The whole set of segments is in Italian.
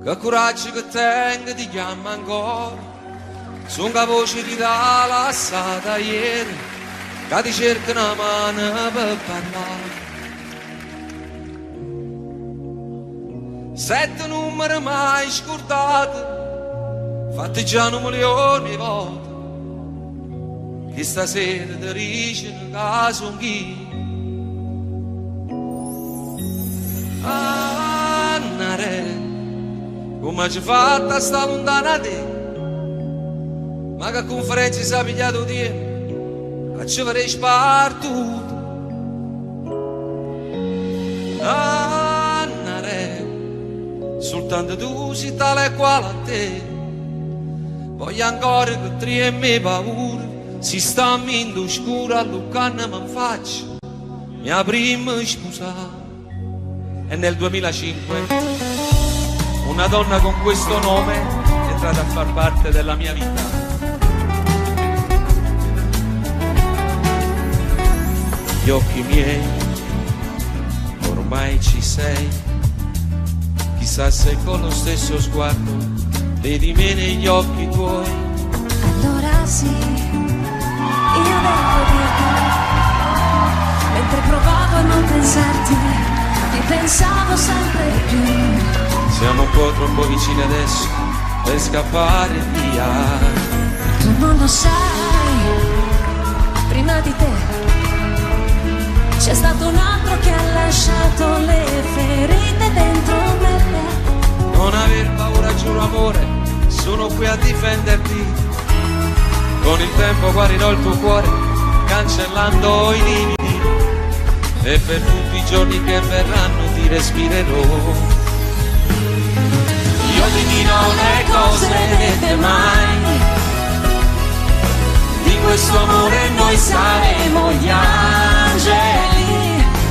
Che coraggio che tengo ti chiamo ancora, sono la voce di da lassata ieri, che ti cerca una mano per parlare. 7 numeri mai scordati, fatti già un milione di volte, che stasera ti dicono che sono chi. Annare, come ci fatta sta lontana te, ma che conferenza si è pigliato di a ci avrei spartuto. Annare, soltanto tu sei tale e quale a te, voglio ancora che tremi paura, si sta in scura a Lucana mi faccio mia prima scusa. E nel 2005 una donna con questo nome è entrata a far parte della mia vita. Gli occhi miei, ormai ci sei, chissà se con lo stesso sguardo vedi me negli occhi tuoi. Allora sì, io devo dirti, mentre provavo a non pensarti, ti pensavo sempre più. Siamo un po' troppo vicini adesso per scappare via. Tu non lo sai, prima di te c'è stato un altro che ha lasciato le ferite dentro me. Non aver paura, giuro amore, sono qui a difenderti. Con il tempo guarirò il tuo cuore, cancellando i limiti, e per tutti i giorni che verranno ti respirerò. Io ti dirò le cose dette mai, di questo amore noi saremo gli angeli.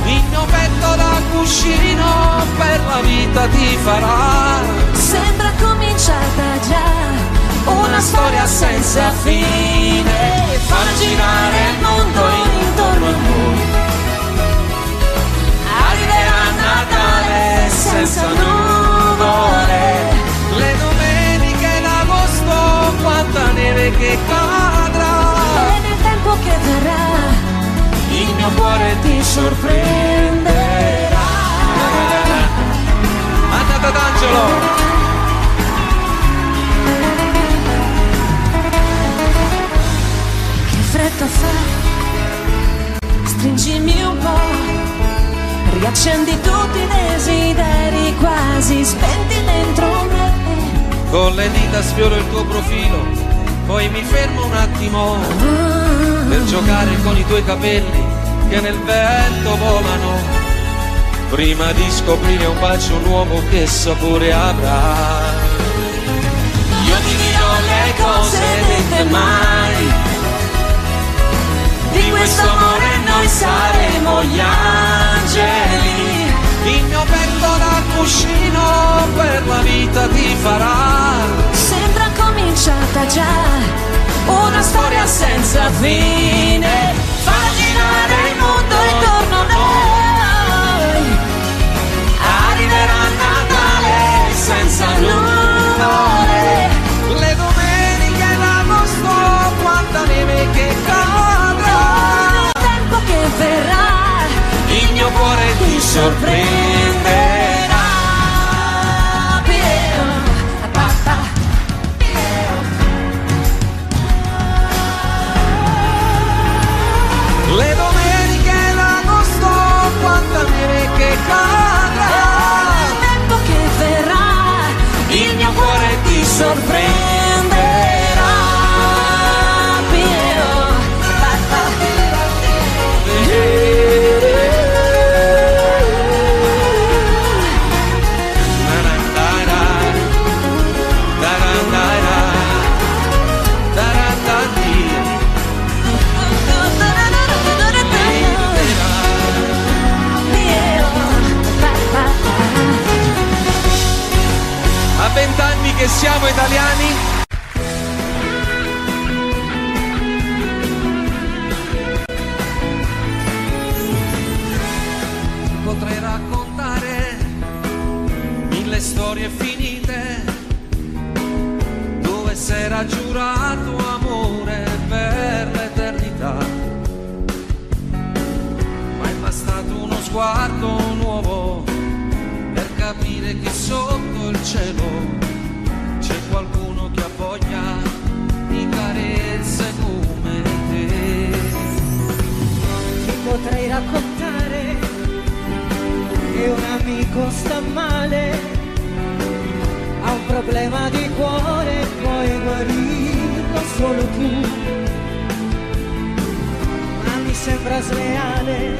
Il mio petto da cuscino per la vita ti farà. Sembra cominciata già una storia senza fine, far girare il mondo intorno a noi. Arriverà Natale senza nuvole, le domeniche d'agosto, quanta neve che cadrà. e nel tempo che verrà il mio cuore ti sorprenderà. Andate d'Angelo. Che fretta fa, stringimi un po', riaccendi tutti i desideri quasi spenti dentro me. Con le dita sfioro il tuo profilo, poi mi fermo un attimo per giocare con i tuoi capelli che nel vento volano, prima di scoprire un bacio nuovo che sapore avrà. Io ti dirò le cose dette mai, di questo amore noi saremo gli angeli. Il mio petto da cuscino per la vita ti farà. Sembra cominciata già una storia senza fine, far girare il mondo intorno a noi. Arriverà Natale senza nuvole, Le domeniche d'agosto, quanta neve che cadrà. il tempo che verrà Il mio cuore ti sorprenderà. Le domeniche d'agosto, quanta neve che cadrà. Il tempo che verrà il mio cuore ti sorprenderà. A 20 anni che siamo italiani, potrei raccontare mille storie finite ha giurato amore per l'eternità, ma è bastato uno sguardo nuovo per capire che sotto il cielo c'è qualcuno che ha voglia di carezze come te. Ti potrei raccontare che un amico sta male, ha un problema di cuore, puoi guarirlo solo tu, ma mi sembra sleale,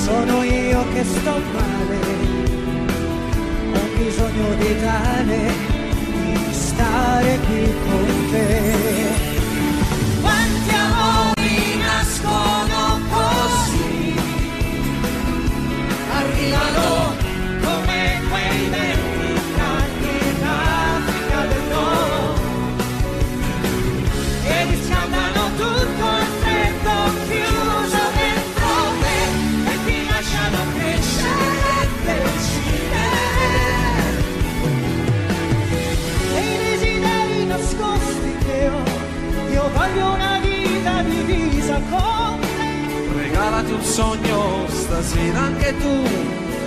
sono io che sto male, ho bisogno di tale, di stare qui con te. Quanti amori nascono così, arrivano come quei venti caldi d'Africa del Nord e riscaldano tutto al freddo chiuso dentro me e ti lasciano crescere decidere. E i desideri nascosti che ho, io voglio una vita divisa con te. Regalati un sogno stasera anche tu,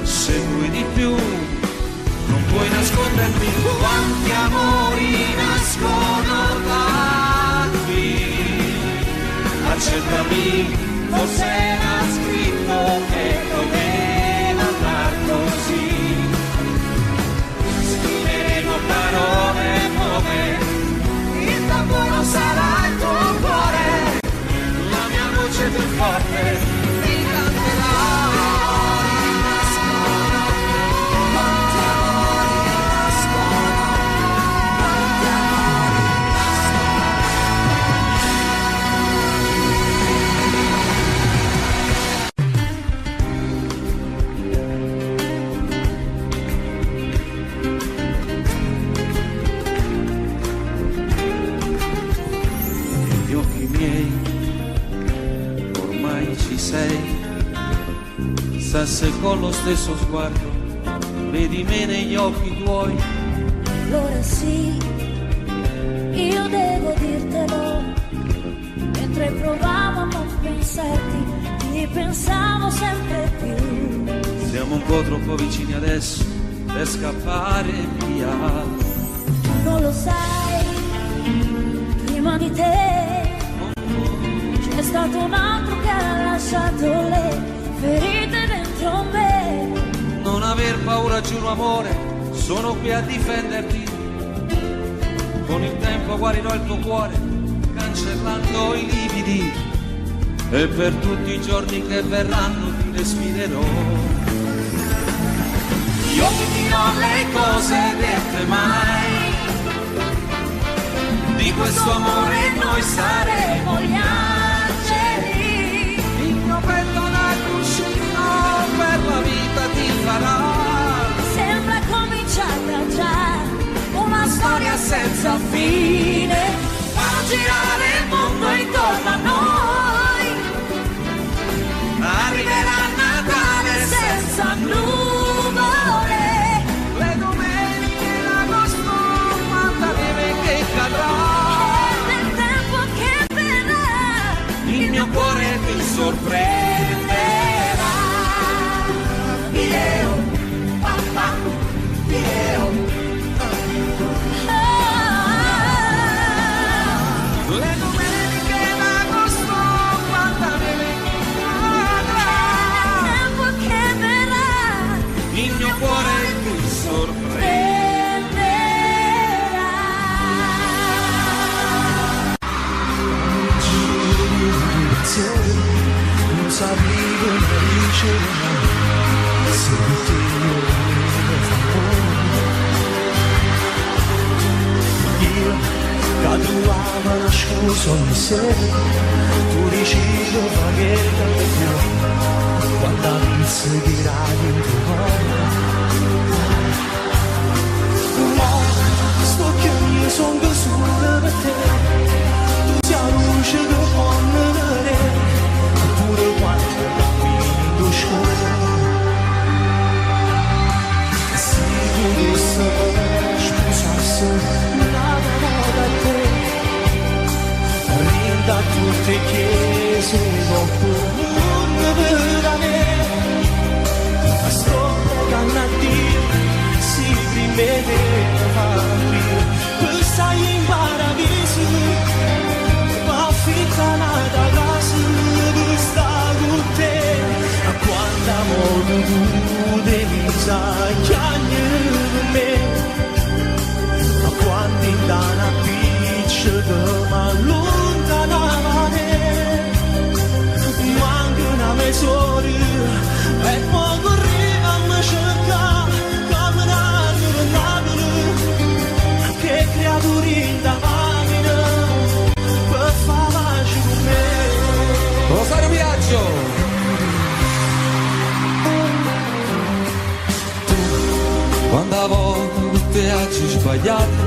se vuoi di più non puoi nascondermi. Quanti amori nascono da qui, accettami, forse era scritto che doveva andar così. Scriveremo parole nuove, il tamburo sarà il tuo cuore, la mia voce più forte ti canterà. Negli occhi miei ormai ci sei, sa se con lo stesso sguardo vedi me negli occhi tuoi. Allora sì, io devo dirtelo, mentre provavo a non pensarti, ti pensavo sempre più. Siamo un po' troppo vicini adesso per scappare via. Tu non lo sai, prima di te c'è stato un altro che ha lasciato le ferite dentro me. Non aver paura, giuro amore, sono qui a difenderti. Con il tempo guarirò il tuo cuore, cancellando i lividi, e per tutti i giorni che verranno ti respirerò. Io ti dirò le cose dette mai, di questo amore noi saremo gli angeli. Il mio petto da cuscino per la vita ti farà. Sembra cominciata già una storia senza fine, fa girare il mondo intorno a noi. Arriverà Natale senza nuvole, Le domeniche d'agosto, quanta neve che cadrà. e nel tempo che verrà Il mio cuore ti sorprenderà. io, papà, io. Le domeniche d'agosto, quanta neve che cadrà. Tempo che verrà Il mio cuore ti sorprenderà. Non sapevo una ricevere, se ti io caduavo nascosto in sé, tu dicevo che da più, quando mi seguirai in tuo cuore. Sto che mi sono solo per te, tu sei luce che può venire, pure quando cammino scuro. Se tu dovessi sposasse, nada moda me devo fare per stai in paradiso ma fitta nata casa per sta con te quando amore tu devi sai chiagni per me ma quando in dana piccia che m'allontanava manca una mezz'ora e poi correva a me cercare che creature da macchina per far pace con me. Rosario Viaggio. Tu quando volte tutte aggi sbagliate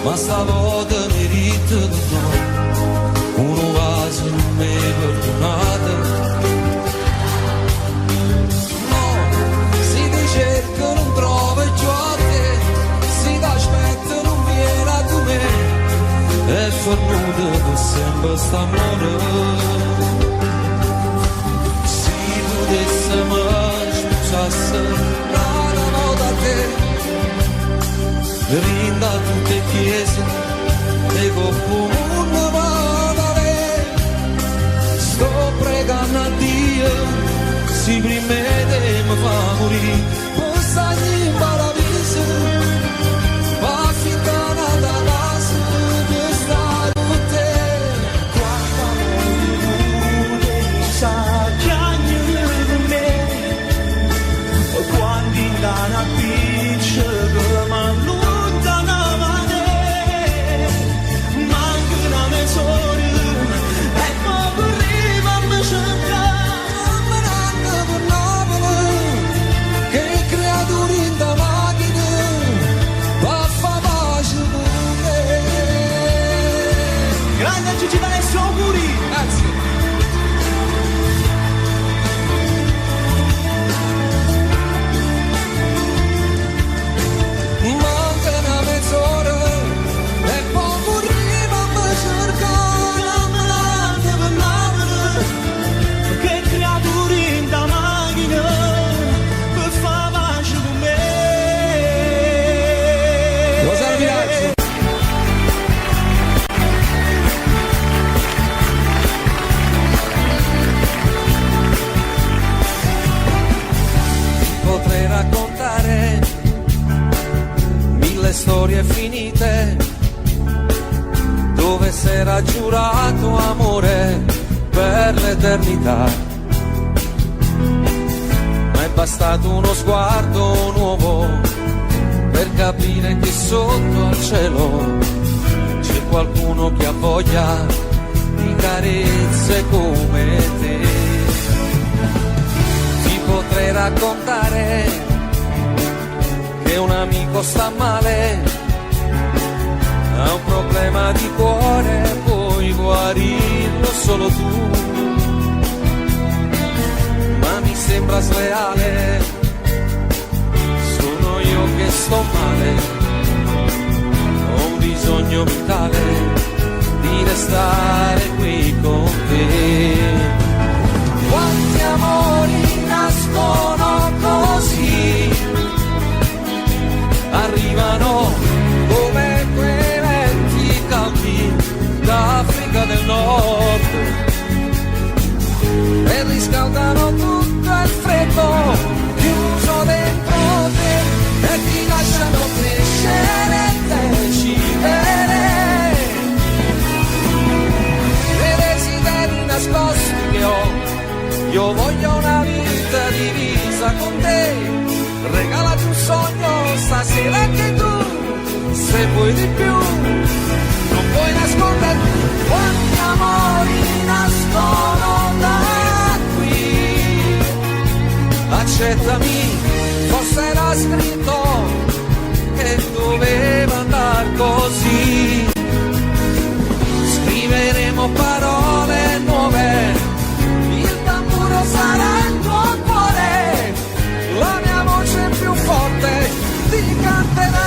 ma stavolta merito di no uno vaso non mi perdonate no si ti cerca non trova il gioco si ti aspetta non viene a me e fornuto per sempre st'amore si potesse mai smucciasse la volta a te rinda tutte chiese e comune vale sto pregando a Dio si prima te mi fa morire poi stai in paradiso va fittana da casa per stare con te quando tu sa chiagni per me quando in dana piccia che m'allontanava manca una mezz'ora e poi correva a me cercare per Napoli che creature in da macchina va a fa pace con me grande Gigi D'Alessio auguri grazie manca una mezz'ora e poi correva a me cercare per Napoli che creature in da macchina per far pace con me Rosario Viaggio. Potrei raccontare mille storie finite dove s'era giurato amore per l'eternità ma è bastato uno sguardo nuovo per capire che sotto al cielo c'è qualcuno che ha voglia di carezze come te ti potrei raccontare che un amico sta male, ha un problema di cuore, puoi guarirlo solo tu. Ma mi sembra sleale, sono io che sto male, ho un bisogno vitale di restare qui con te. Quanti amori nascono così, arrivano come quei venti caldi d'Africa del Nord e riscaldano tutto il freddo chiuso dentro te e ti lasciano crescere e decidere dei desideri nascosti che ho. Io voglio una vita divisa con te, regalati un sogno stasera anche tu, se vuoi di più, non puoi nasconderti. Quanti amori nascono da qui, accettami, forse era scritto che doveva andare così. Scriveremo parole nuove, il tamburo sarà il tuo cuore, la mia voce più forte ti canterà.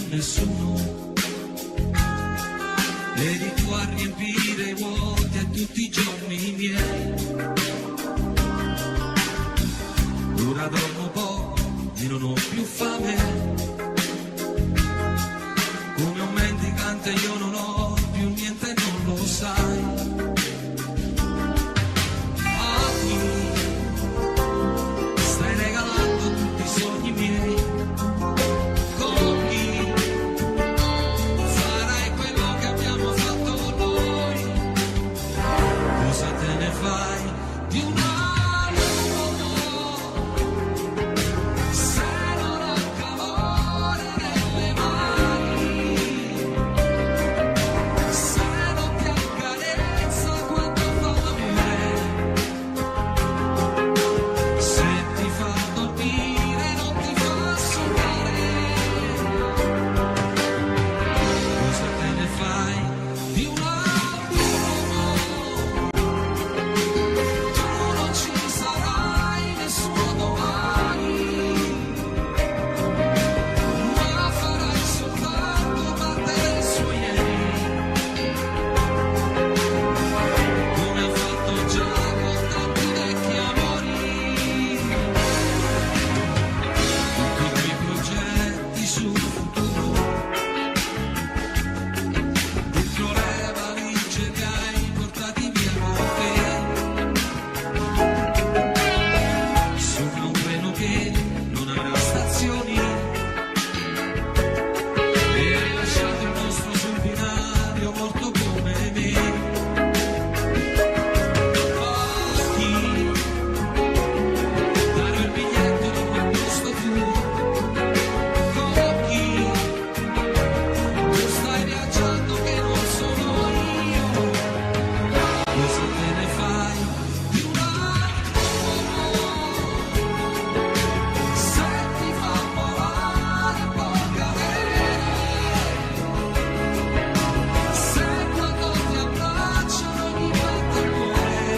nessuno, vedi tu a riempire i vuoti a tutti i giorni miei. Ora dormo poco e non ho più fame, come un mendicante io non ho più niente, non lo sai. Stai regalando tutti i sogni miei, con chi farai quello che abbiamo fatto noi, cosa te ne fai di un altro uomo, se non ho calore nelle mani, se non ti accarezza quando fa me, se ti fa dormire non ti fa sognare, cosa te ne fai di un altro uomo? Tu non ci sarai nessuno domani, ma farai soltanto parte del suo ieri, come ha fatto già con tanti vecchi amori. Tutti i tuoi progetti sul futuro, dentro le valigie che hai portati via con te, sopra un treno che non avrà stazioni, e hai lasciato il nostro sul binario morto come me. Occhi, darò il biglietto dopo il posto tuo, con chi tu stai viaggiando che non sono io, cosa te ne fai di un altro uomo, se ti fa volare può cadere, se quando ti abbracciano mi batte il cuore,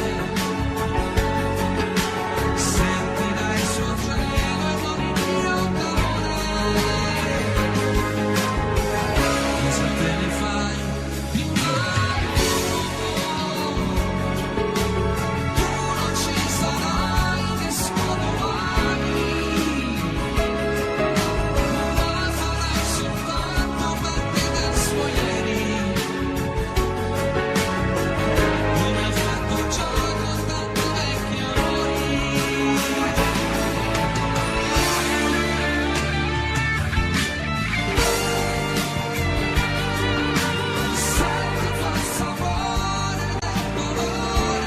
sentirai il suo gelo e non il mio calore, cosa te ne fai di un altro uomo? Tu non ci sarai nessuno domani, ma farai soltanto parte del suo ieri, come ha fatto già con tanti vecchi amori. Se ti fa sapore del dolore,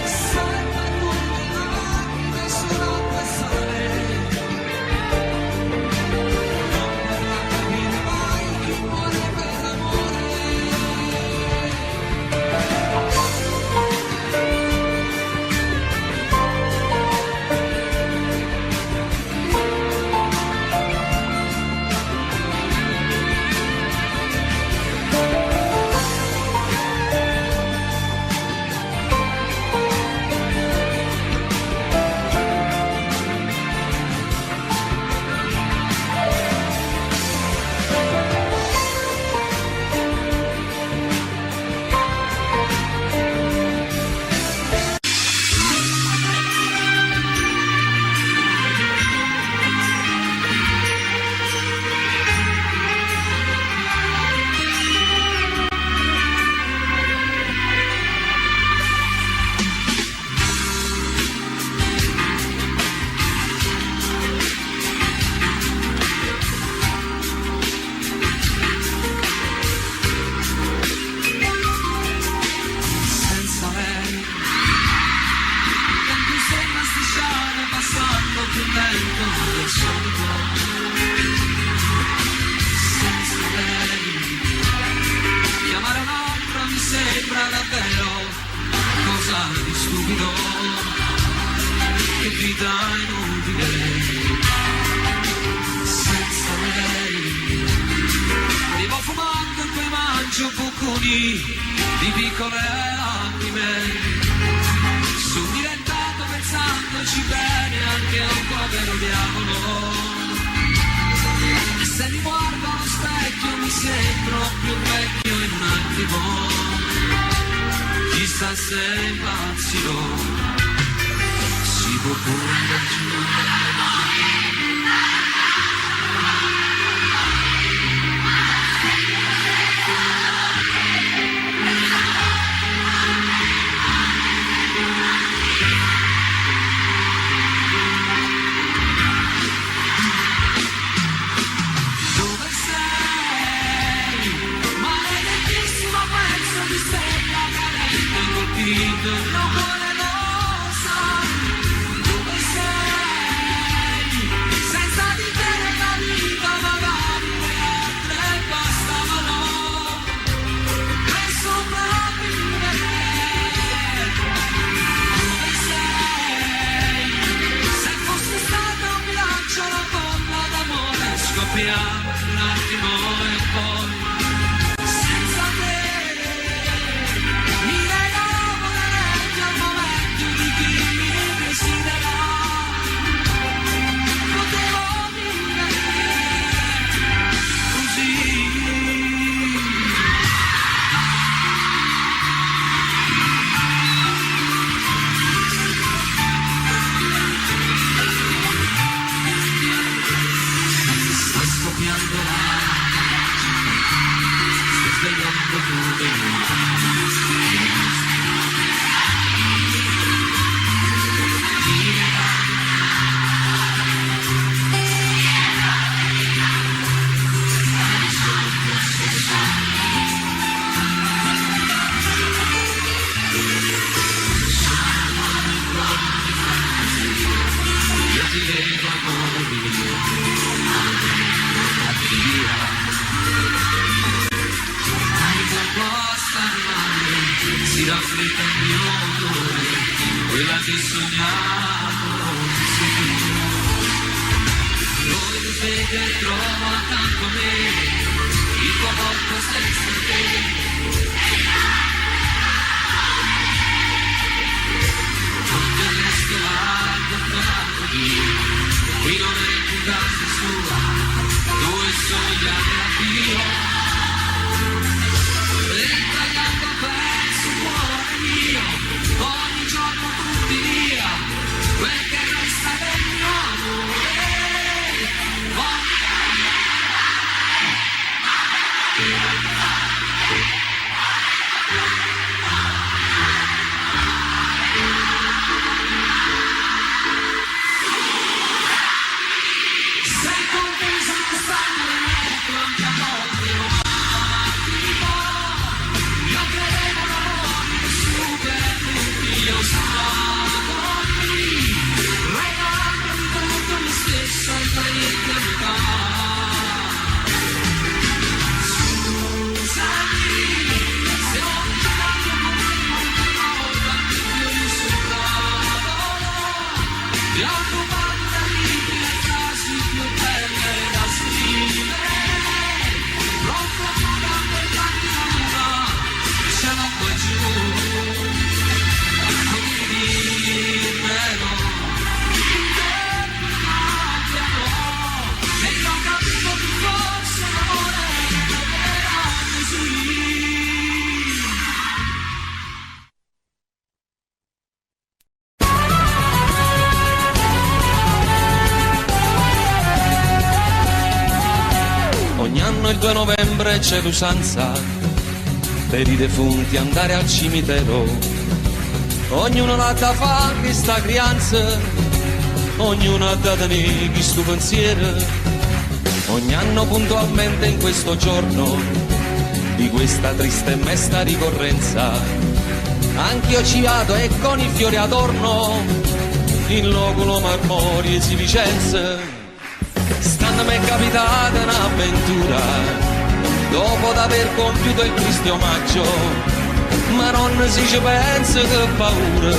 se per tutte lacrime sull'acqua e sale, non vorrà capire mai chi muore per amore. Senza lei il tempo sembra strisciare passando più lento del solito, senza lei chiamare un'altra mi sembra davvero cosa di stupido, che vita inutile, senza lei arrivo fumando e poi mangio bocconi di piccole lacrime, sono diventato pensandoci bene anche un povero diavolo, sei proprio vecchio in un attimo, chissà se impazzirò, si può pure immaginare. Un attimo e poi senza te mi regalavo la legge al momento di chi mi desidera. Potevo vivere così. Sta scoppiando si raffletta il mio odore, quella che sognavo voi vede e trovo accanto a me il tuo corpo senza te. Non ti resto l'altro qui non è più casa sua, dove sono gli anni addio. Ogni giorno tutti via, quel che resta del mio amore. Sei contesa che stanno quante volte ho attimo, io credevo l'amore super tutti, io sono qui, regalandomi tutto me stesso in eternità. Scusami se ho girato come una volta che io sono ti ho rubato da libri e frasi più belle da scrivere, pronto a fare la chiamata, ce l'ho qua giù, condividermelo, e non capivo più forse l'amore era così. Ogni anno il 2 novembre c'è l'usanza per i defunti andare al cimitero. Ognuno la da fa che sta crianza, ognuno ha da tenere chi sto pensiero. Ogni anno puntualmente in questo giorno di questa triste e mesta ricorrenza, anch'io ci vado e con i fiori adorno in loculo marmorie si Vicenza. Stanno mi è capitata un'avventura dopo d'aver compiuto il triste omaggio, ma non si ci pensa che paura,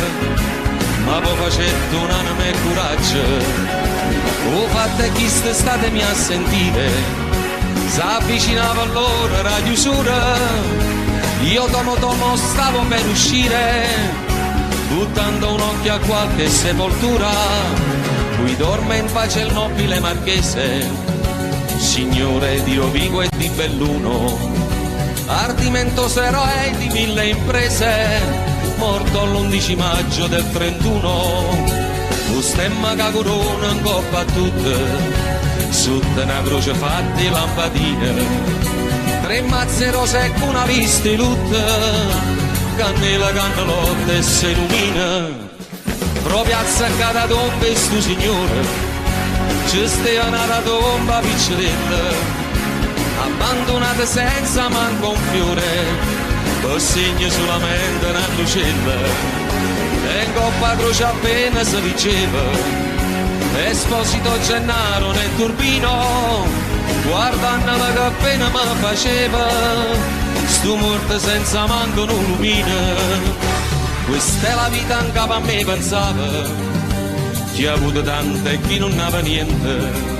ma poi facendo un'anima e coraggio. O fatte chi state mi a sentire, s'avvicinava allora la chiusura, io tomo stavo per uscire, buttando un occhio a qualche sepoltura, qui dorme in pace il nobile marchese, Signore Dio vivo e di Belluno, ardimentoso eroe di mille imprese, morto l'11 maggio del 31, lo stemma che corona in coppa a tutte, sotto una croce fatti lampadine, 3 mazze rose con una vista di lutte, cannella, cannellotte e si illumina, proprio azzaccata tomba e stu signore, ci stava una tomba piccerella, abbandonata senza manco un fiore, per segno solamente una lucella, e in coppa a croce appena si diceva, Esposito Gennaro nel turbino, guardandola che appena mi faceva, sto morto senza manco un lumina, questa è la vita in capo a me pensava, chi ha avuto tante e chi non aveva niente.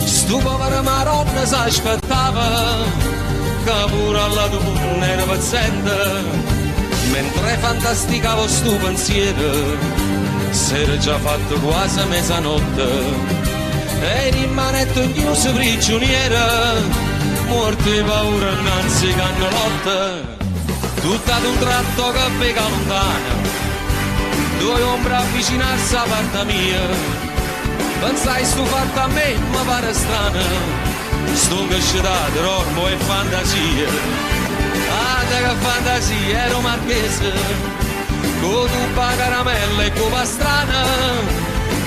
Sto povero maronna si aspettava che pure alla tua era paziente, mentre fantasticavo sto pensiero s'era già fatto quasi mezzanotte e rimanetto chiuso prigioniera, morto di paura innanzi cannolotte, tutto ad un tratto che pega lontana, 2 ombre avvicinarsi a parte mia. Pensai sto fatto a me, ma pare strano, sto crescitato, ormo e fantasia. Ah, che fantasia, ero marchese, con tuppa caramella e con pastrana,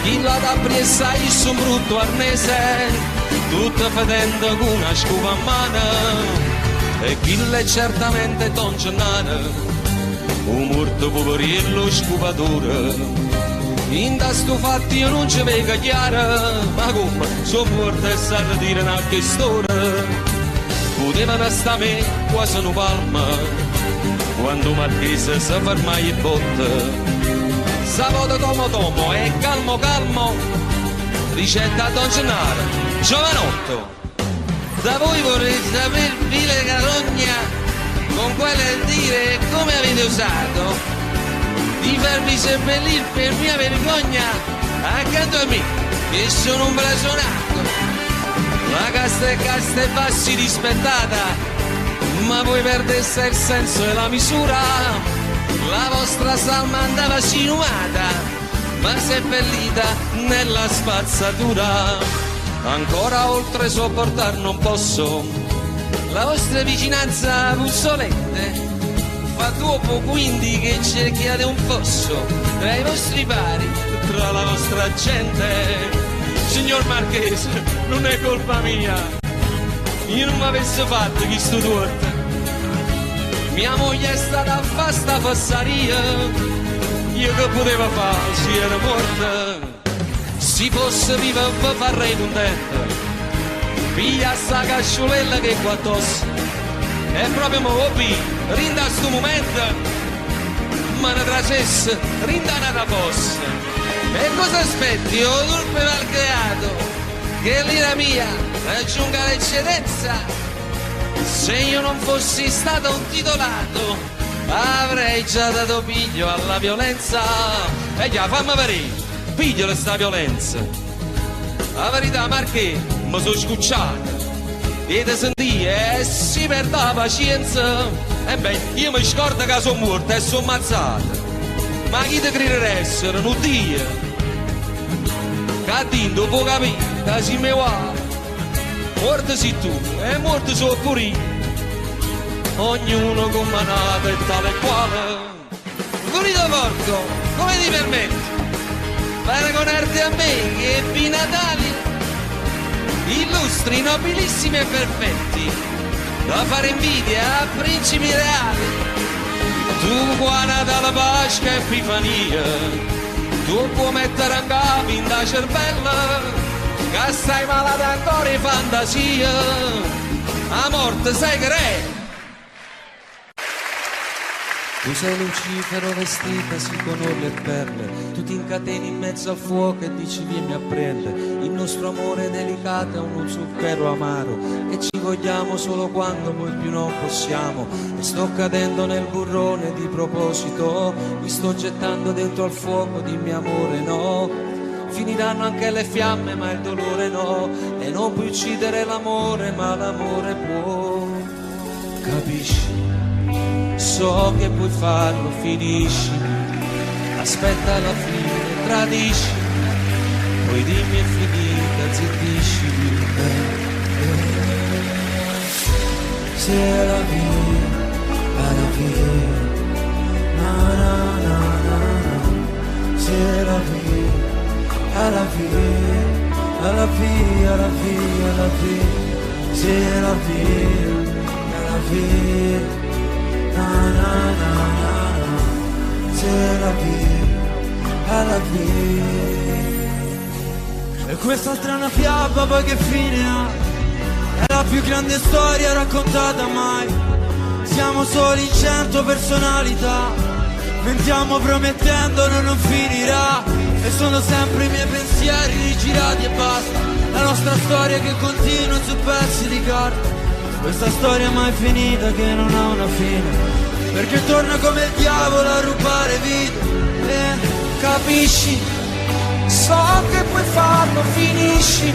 chi la da pressa io un brutto arnese, tutta fedendo con una scupa a mano, e chi l'è certamente Don Gennaro, un morto poveriello scupatore. In da sto fatti io non ci vedo chiaro, ma come sono morto e sa dire una storia, potevano sta me quasi una palma, quando Marchese si ferma e botta, sabato tomo e calmo calmo, ricetta Don Gennaro, giovanotto, da voi vorrei sapere vile carogna, con quelle dire come avete usato, di farmi seppellire per mia vergogna accanto a me che sono un blasonato, la casta e bassi rispettata, ma voi perdeste il senso e la misura, la vostra salma andava sinumata ma seppellita nella spazzatura, ancora oltre sopportar non posso la vostra vicinanza puzzolente, fa dopo quindi che cerchiate un fosso tra i vostri pari, tra la vostra gente. Signor Marchese, non è colpa mia, io non mi avessi fatto questo torto, mia moglie è stata a fare sta fassaria, io che poteva fare si era morta, si fosse viva farei contenta, piglia sta casciolella che qua addosso, e proprio mo rinda a sto momento, ma ne tracesse, rinda una fossa. E cosa aspetti, o turpe malcreato, che l'ira mia raggiunga l'eccedenza? Se io non fossi stato un titolato, avrei già dato piglio alla violenza. E già, fammi vedere, piglio sta violenza. La verità, Marché, mi sono scucciato. E te sentì e si perde la pazienza, e beh, io mi scordo che sono morto e sono ammazzato, ma chi te crederessero, non Dio, che dopo capire che si mi va, morto sei tu e morto sono pure io, ognuno con manata e tale quale. Pulito porco, come ti permetti? Paragonarti a me che ebbi Natali illustri, nobilissimi e perfetti, da fare invidia a principi reali, tu guarda dalla Pasqua e Epifania, tu puoi mettere a capo in da cervella, che stai malato ancora in fantasia, a morte sei che re. Tu sei Lucifero vestita sì con orle e perle, tu ti incateni in mezzo al fuoco e dici vieni a prendere, il nostro amore delicato è uno zucchero amaro, e ci vogliamo solo quando poi più non possiamo, e sto cadendo nel burrone di proposito, mi sto gettando dentro al fuoco, dimmi amore no, finiranno anche le fiamme ma il dolore no, e non puoi uccidere l'amore ma l'amore può. Capisci? So che puoi farlo, finisci, aspetta la fine, tradisci, poi dimmi è finita, zittisci. C'est la vie, à la vie, na na na na na. C'est la vie, à la vie, à la vie, à la vie, à la vie. C'est la vie, à la vie, na na na na na. C'est la vie, à la vie. E quest'altra è una fiaba, poi che fine ha? È la più grande storia raccontata mai. Siamo soli in 100 personalità. Mentiamo promettendo non finirà. E sono sempre i miei pensieri rigirati e basta. La nostra storia che continua su pezzi di carta. Questa storia mai finita che non ha una fine, perché torna come il diavolo a rubare vite. Capisci? So che puoi farlo, finisci,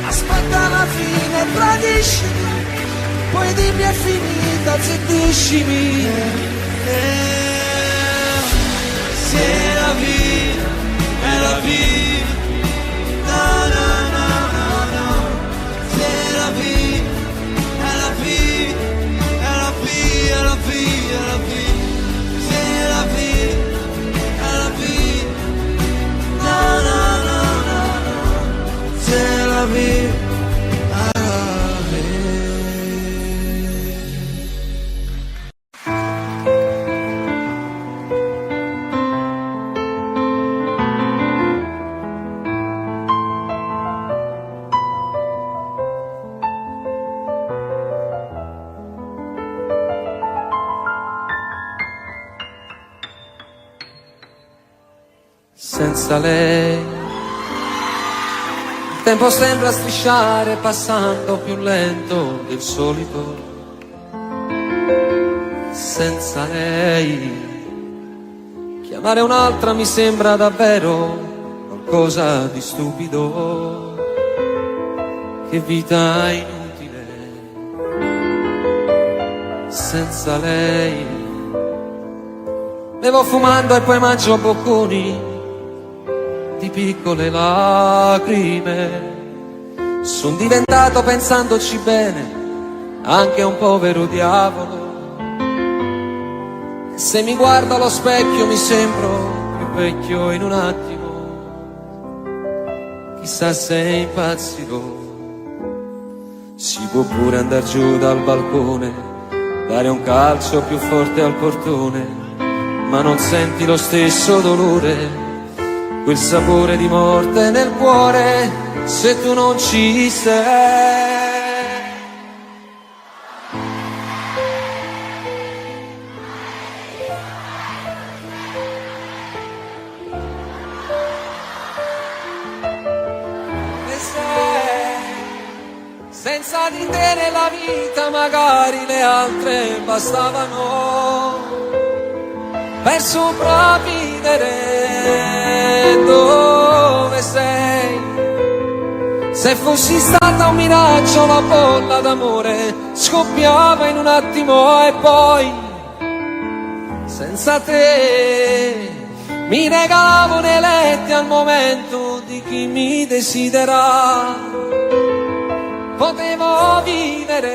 aspetta la fine, tradisci, poi dimmi è finita, zittiscimi. C'est la vie, è la vie, na na na na na. C'est la vie, è la vie, è la vie, è la vie, è la vie. C'est la vie, è la vie, na na na na na. C'est la vie, è la vie. Senza lei il tempo sembra strisciare passando più lento del solito. Senza lei chiamare un'altra mi sembra davvero qualcosa di stupido. Che vita inutile senza lei. Bevo fumando e poi mangio bocconi di piccole lacrime. Son diventato, pensandoci bene, anche un povero diavolo. E se mi guardo allo specchio mi sembro più vecchio in un attimo. Chissà se impazzirò. Si può pure andar giù dal balcone, dare un calcio più forte al portone, ma non senti lo stesso dolore, quel sapore di morte nel cuore, se tu non ci sei. E sei, senza di te nella vita magari le altre bastavano per sopravvivere. Dove sei? Se fossi stata un miraggio la bolla d'amore scoppiava in un attimo e poi senza te mi regalavo nei letti al momento di chi mi desidera. Potevo vivere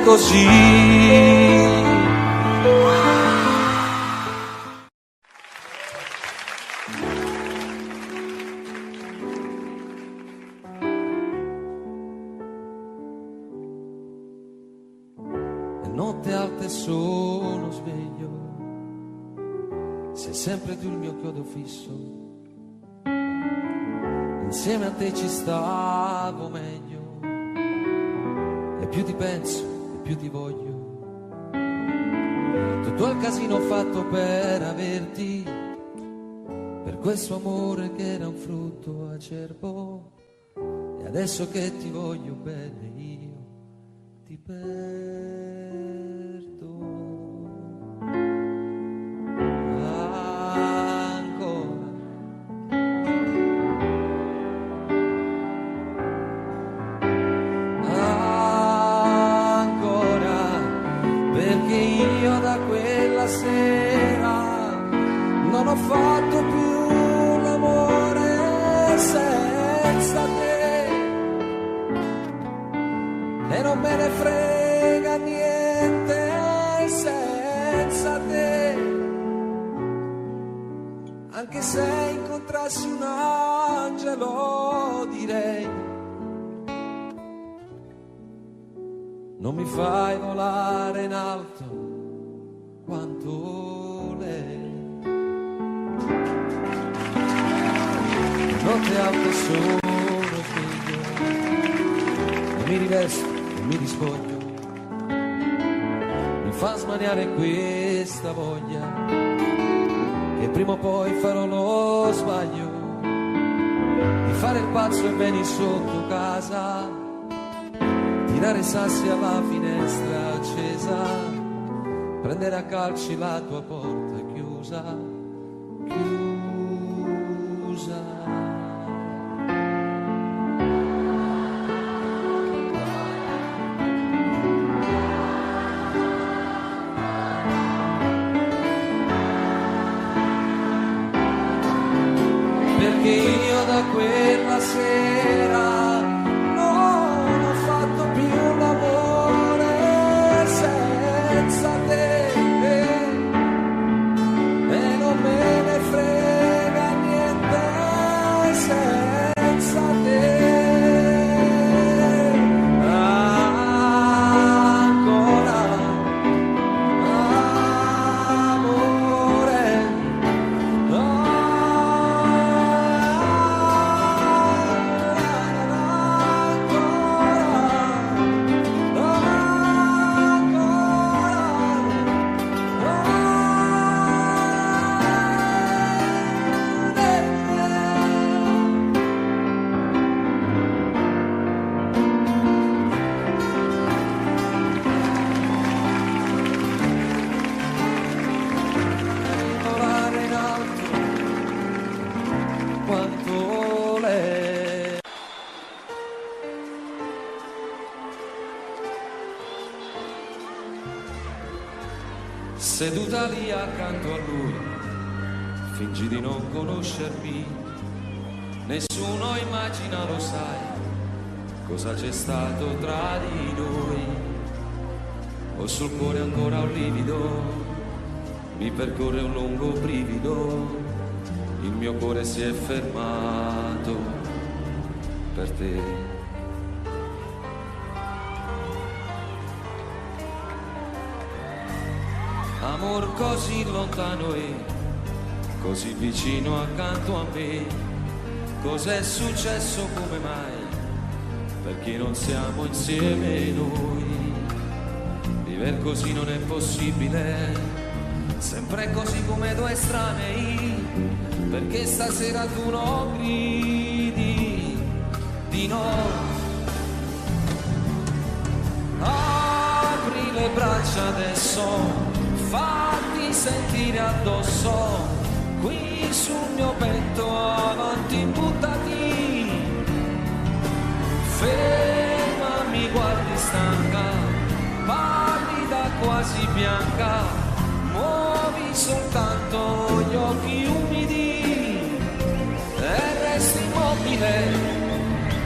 così. Notte alta e sono sveglio, sei sempre tu il mio chiodo fisso. Insieme a te ci stavo meglio, e più ti penso e più ti voglio. Tutto il casino fatto per averti, per questo amore che era un frutto acerbo. E adesso che ti voglio bene io ti perdo. Ancora quella sera non ho fatto più l'amore senza te e non me ne frega niente senza te, anche se incontrassi un angelo direi non mi fai volare in alto quanto lei. Notte alta sono figlio e mi rivesto e mi rispoglio, mi fa smaniare questa voglia che prima o poi farò lo sbaglio di fare il pazzo e venire sotto casa, tirare sassi alla finestra accesa, prendere a calci la tua porta chiusa, chiusa. Perché io da quella sera non ho fatto più l'amore senza te e non me ne frega niente senza te. Ancora amore, volare in alto quanto lei. Seduta lì accanto a lui, fingi di non conoscermi, nessuno immagina, lo sai, cosa c'è stato tra di noi. Ho sul cuore ancora un livido, mi percorre un lungo brivido, il mio cuore si è fermato per te. Amor così lontano e così vicino accanto a me, cos'è successo, come mai, perché non siamo insieme noi? Viver così non è possibile, sempre così come due estranei, perché stasera tu non gridi di no. Apri le braccia adesso, fatti sentire addosso, qui sul mio petto avanti buttati, ferma, mi guardi stanca, pallida quasi bianca, muovi soltanto gli occhi umidi e resti immobile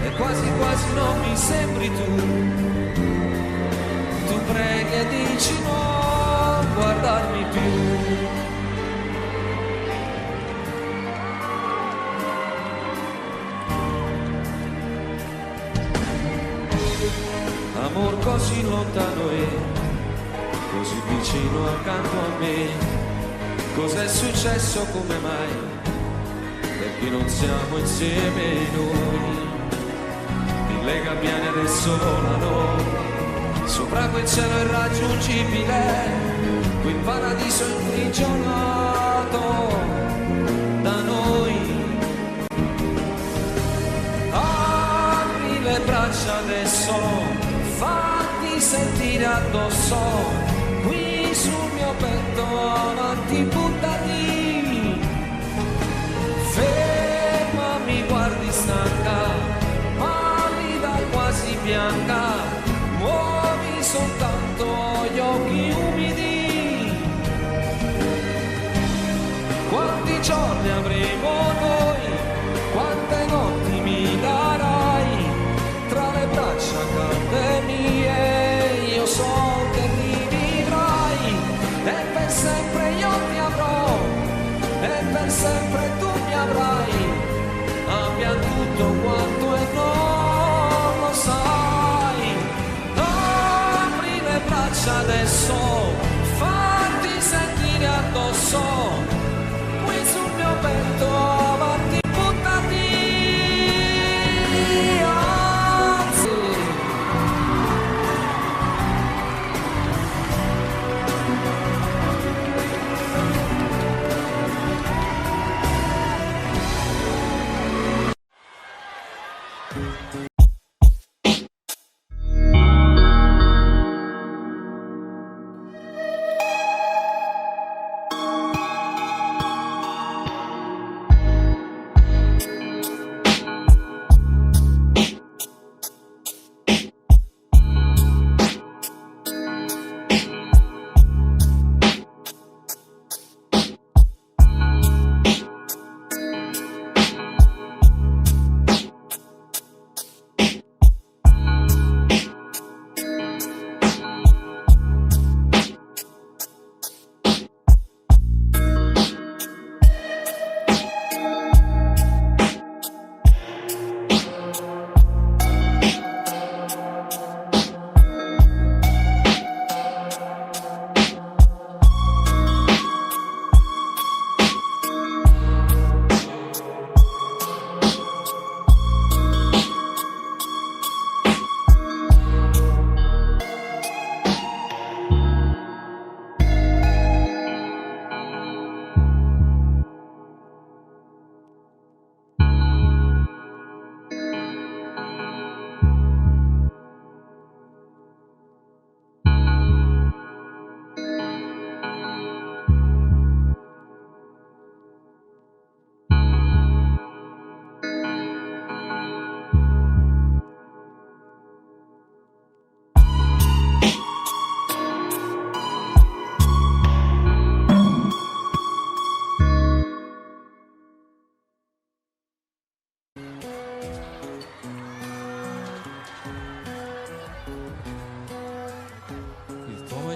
e quasi quasi non mi sembri tu preghi e dici no, guardarmi più. Amor così lontano e così vicino accanto a me, cos'è successo, come mai, perché non siamo insieme noi? Mille gabbiani adesso volano sopra quel cielo irraggiungibile, quel paradiso imprigionato da noi. Apri le braccia adesso, fatti sentire addosso, qui sul mio petto avanti buttati, ferma, mi guardi stanca, pallida quasi bianca, muovi soltanto gli occhi umidi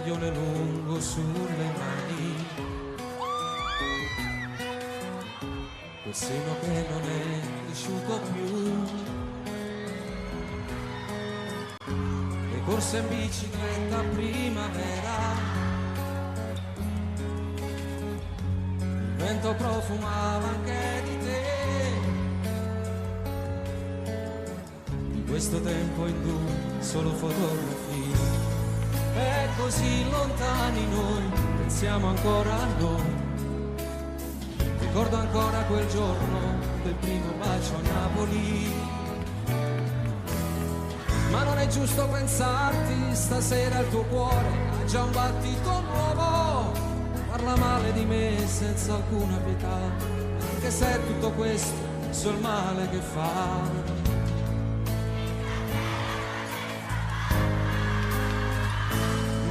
maglione lungo sulle mani, quel seno che non è cresciuto più, le corse in bicicletta a primavera, il vento profumava anche di te, in questo tempo in cui solo fotografie. E così lontani noi, pensiamo ancora a noi. Ricordo ancora quel giorno del primo bacio a Napoli. Ma non è giusto pensarti, stasera il tuo cuore ha già un battito nuovo. Parla male di me senza alcuna pietà, anche se è tutto questo so il male che fa.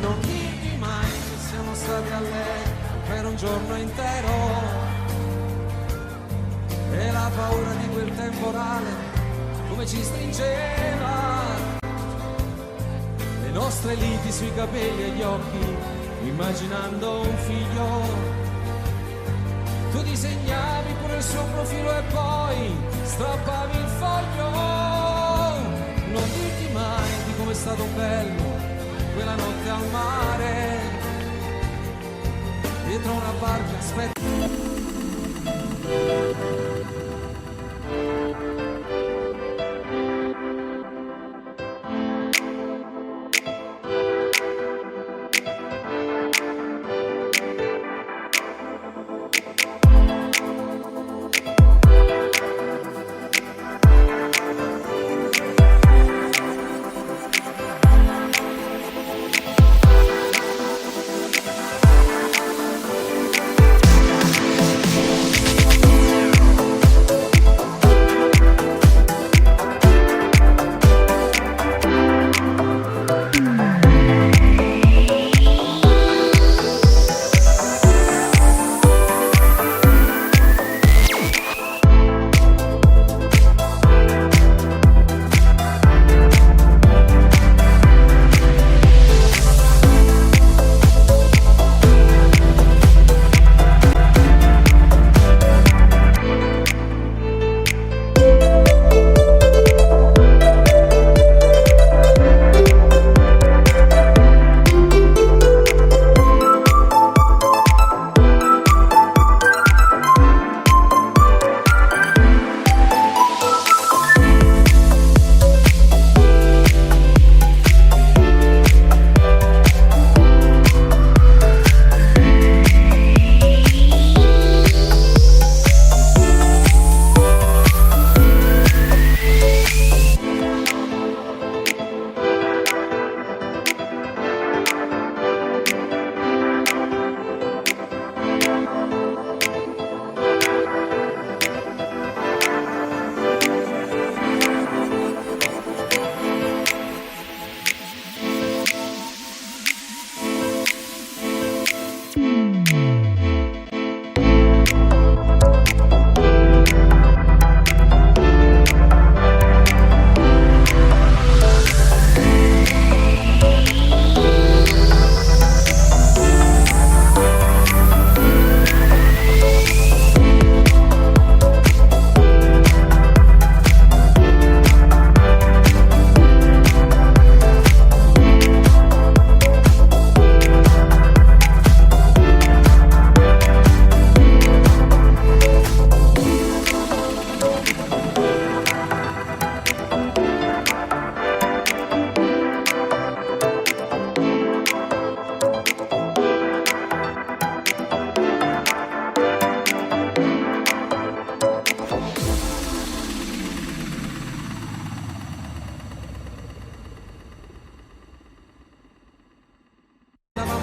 Non dirmi mai che siamo stati a letto per un giorno intero e la paura di quel temporale come ci stringeva, le nostre liti sui capelli e gli occhi, immaginando un figlio. Tu disegnavi pure il suo profilo e poi strappavi il foglio. Non dirti mai di com'è stato bello quella notte al mare, dietro una barca aspetta.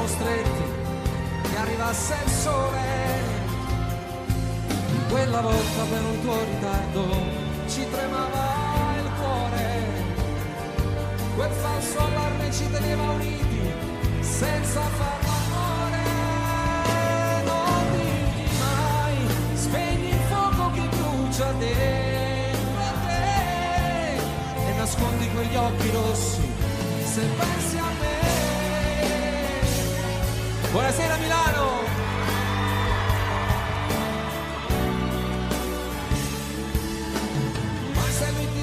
stretti, che arrivasse il sole. Quella volta per un tuo ritardo ci tremava il cuore, quel falso allarme ci teneva uniti senza far l'amore. Non digli mai, spegni il fuoco che brucia dentro a te e nascondi quegli occhi rossi se pensi a me. Buonasera Milano!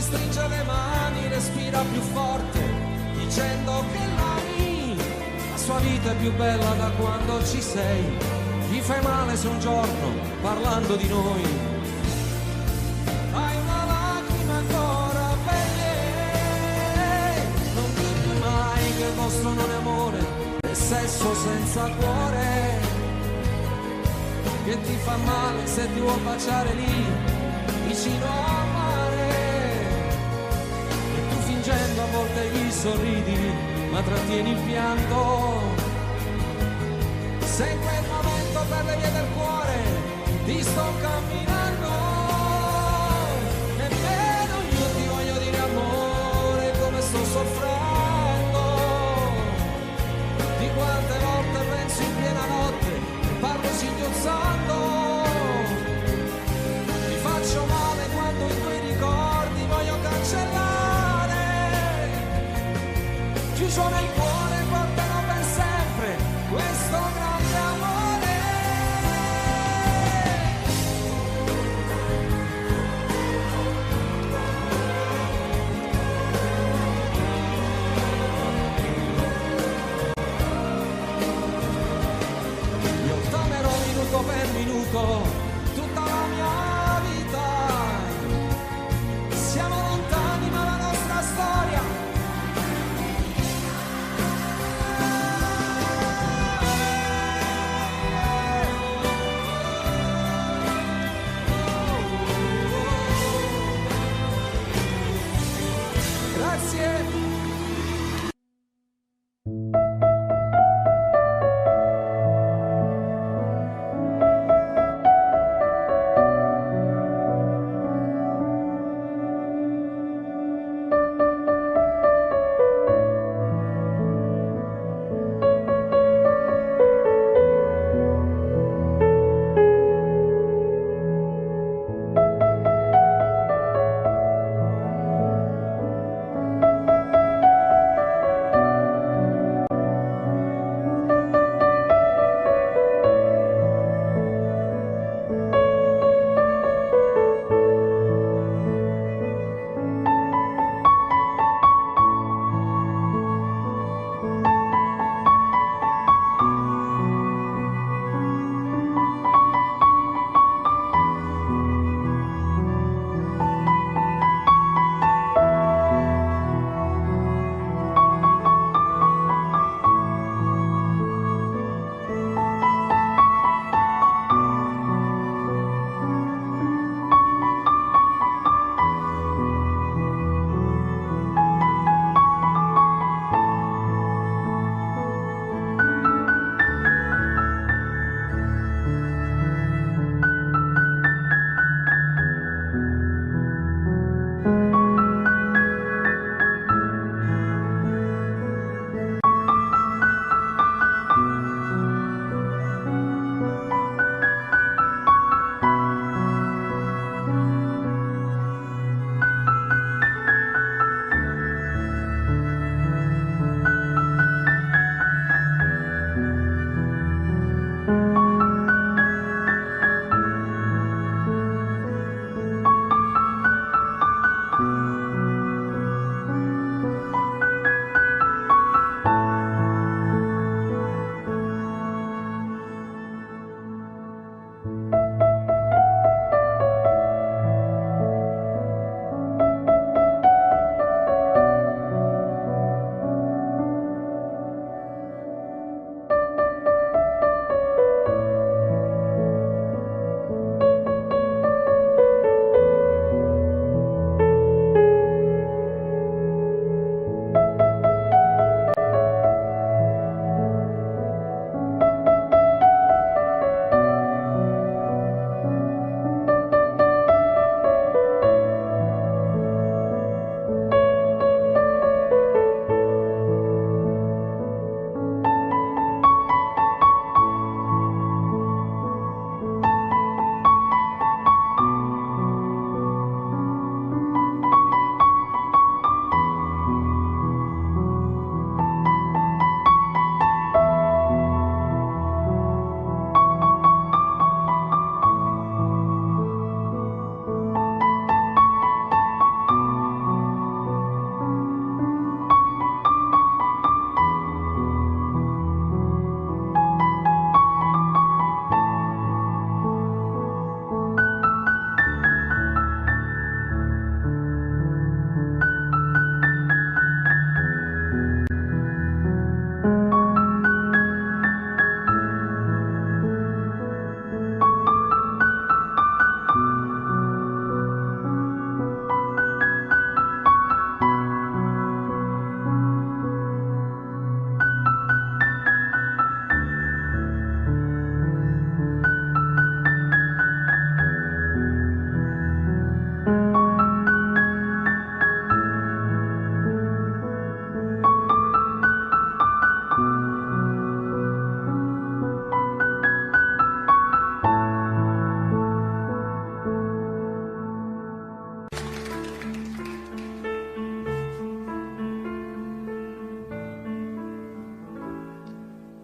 Stringe le mani, respira più forte, dicendo che l'ami. La sua vita è più bella da quando ci sei. Gli fai male se un giorno, parlando di noi, hai una lacrima ancora per lei. Non digli mai che il vostro non è amore, è sesso senza cuore, che ti fa male se ti vuol baciare lì, vicino a mare. Fingendo a volte gli sorridi, ma trattieni il pianto. Se in quel momento per le vie del cuore ti sto camminando, nemmeno io ti voglio dire amore come sto soffrendo. Di quante volte penso in piena notte, parlo singhiozzando. Mi faccio male quando i tuoi ricordi voglio cancellare. Chiuso nel cuore porterò per sempre questo grande amore. Io t'amerò minuto per minuto tutta la mia vita. Siamo lontani ma la nostra storia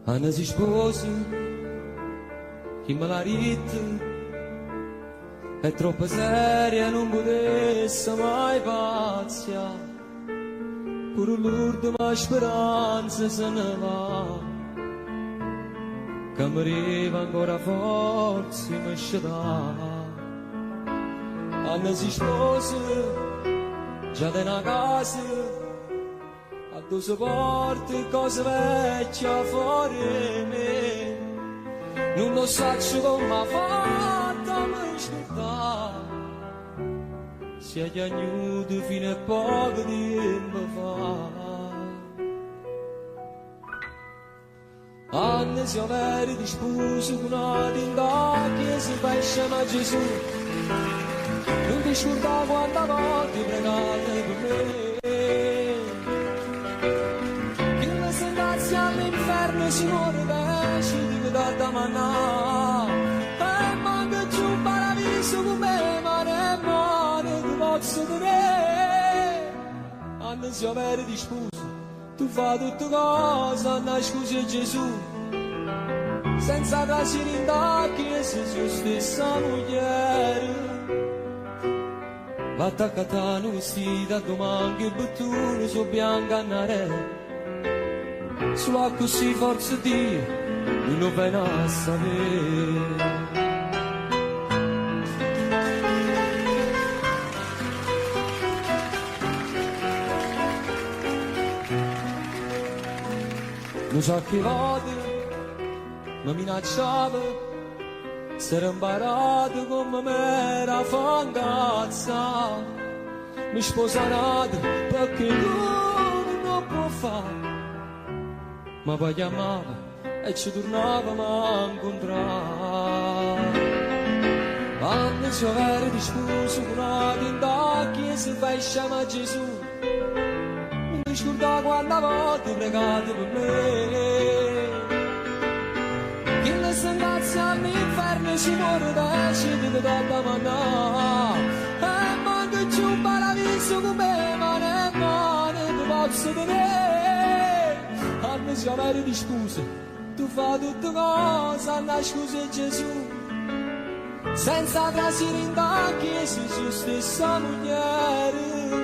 Anna si sposa, chi me l'ha detto, è troppo seria, non potesse mai paziare. Pure l'ultima speranza se ne va, che mi arriva ancora forza mi sceda. Anna si sposa, già da una casa, a due porte cose vecchie fuori me. Non lo so come ha fatto a mi scordare, si è piaciuto fino a poco tempo fa. Anni si avere di sposo con una tinta che si fa insieme a Gesù. Non ti scorda quante volte pregate per me, che la sentenza all'inferno si muore pesce di da manà. E manca giù un paradiso con me, ma ne male ti posso dire. Anni si avere di sposo, tu fai tutte cose, Anna scusi Gesù, senza piacere in tacchi se sua stessa moglie. Va attaccata un vestito, domani che bottone su bianca a nare. Solo così forza Dio, non lo viene a sapere. Non so che volte mi minacciava, si era imparato come me era fangazza. Mi sposato perché lui non può fare, ma poi chiamava e ci tornavamo a incontrare. Quando si aveva di sposo con una tinta che si fa insieme a Gesù, non ti scordavo quante volte pregate per me, che la sentenza all'inferno si muore da scendere da manà. E manca giù un paradiso con me, ma ne male ti posso dire. Anni si avere di scuse, tu fai tutte cose, Anna scusa Gesù, senza trasire in tacchi se sua stessa moglie.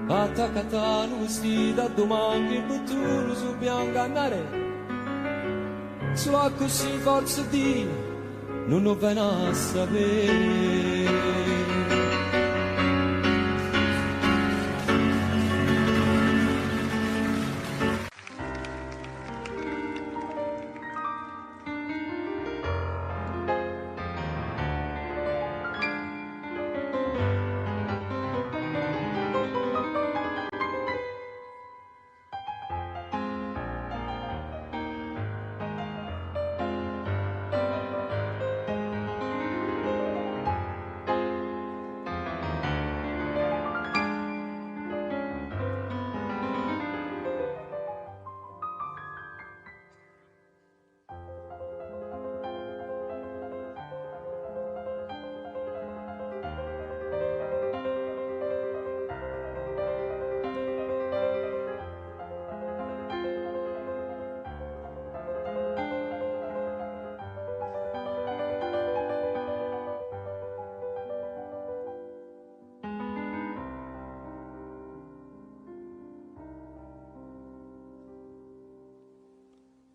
Attaccata un vestito, domani che bottone su bianca andare. Solo così forza Dio, non lo viene a sapere.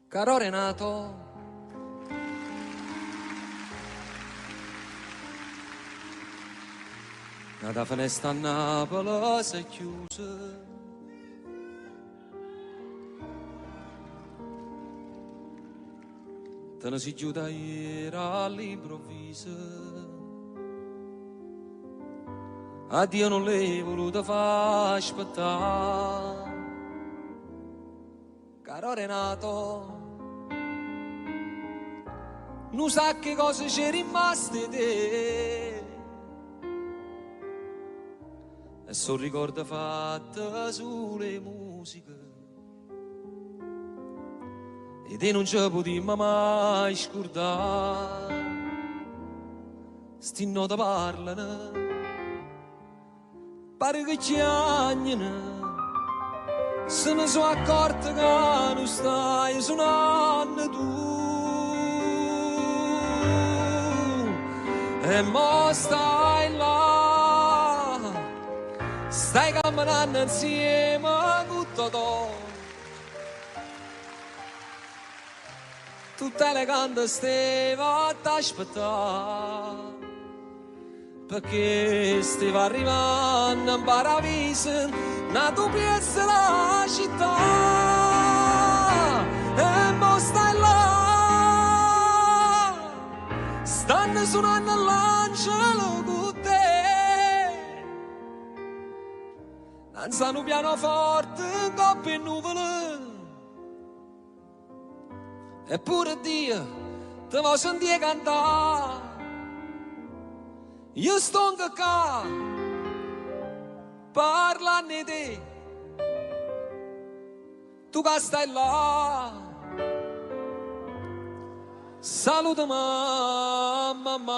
Caro Renato, la finestra a Napoli si è chiusa, te ne si chiude ieri all'improvviso. A Dio non l'hai voluto far aspettare. Caro Renato, non sa che cosa c'è rimasto te, e sono ricordi fatti sulle musiche, e te non ci potremmo mai scordare. Sti note parlano, pare che chiagnano, se ne sono accorto che non stai suonando tu. E mo stai là, stai camminando insieme con Totò. Tutte le canne steva ad aspettare, perché stava arrivando in paradiso una tua piazza la città. E mo stai là, stanno suonando l'angelo con te, danzano pianoforte in coppie e nuvole. Eppure Dio te vuoi sentire cantare. Io sto qua parlando di te, tu che stai là. Saluta mamma.